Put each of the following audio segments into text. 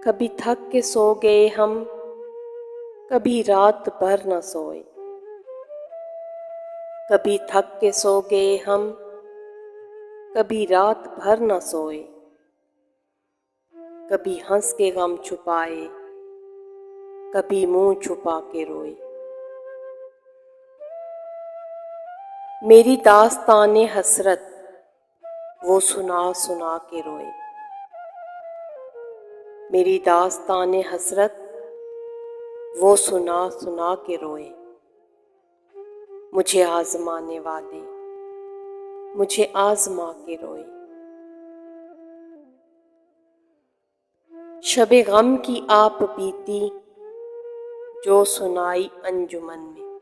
कभी थक के सो गए हम, कभी रात भर न सोए। कभी थक के सो गए हम, कभी रात भर न सोए। कभी हंस के गम छुपाए, कभी मुंह छुपा के रोए। मेरी दास्ताने हसरत वो सुना सुना के रोए। मेरी दास्ताने हसरत वो सुना सुना के रोए। मुझे आजमाने वाले मुझे आजमा के रोए। शबे गम की आप बीती जो सुनाई अंजुमन में।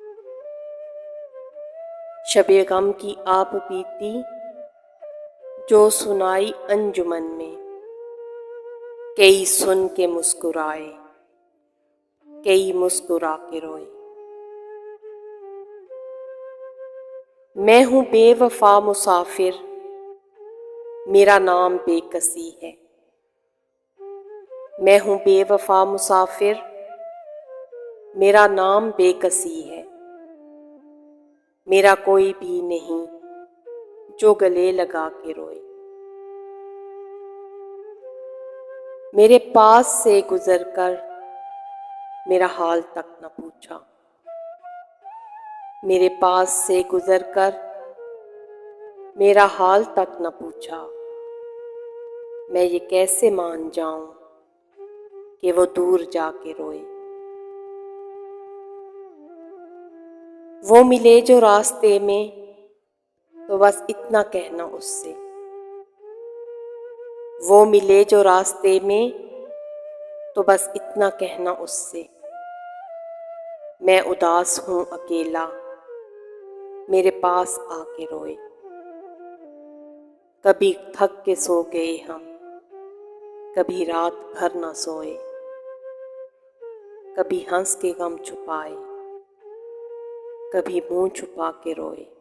शबे गम की आप बीती जो सुनाई अंजुमन में। कई सुन के मुस्कुराए, कई मुस्कुरा के रोए। मैं हूं बेवफा मुसाफिर, मेरा नाम बेकसी है। मैं हूं बेवफा मुसाफिर, मेरा नाम बेकसी है। मेरा कोई भी नहीं जो गले लगा के रोए। मेरे पास से गुजरकर मेरा हाल तक न पूछा। मेरे पास से गुजरकर मेरा हाल तक न पूछा। मैं ये कैसे मान जाऊं कि वो दूर जाके रोए। वो मिले जो रास्ते में तो बस इतना कहना उससे। वो मिले जो रास्ते में तो बस इतना कहना उससे। मैं उदास हूं अकेला, मेरे पास आके रोए। कभी थक के सो गए हम, कभी रात भर न सोए। कभी हंस के गम छुपाए, कभी मुंह छुपा के रोए।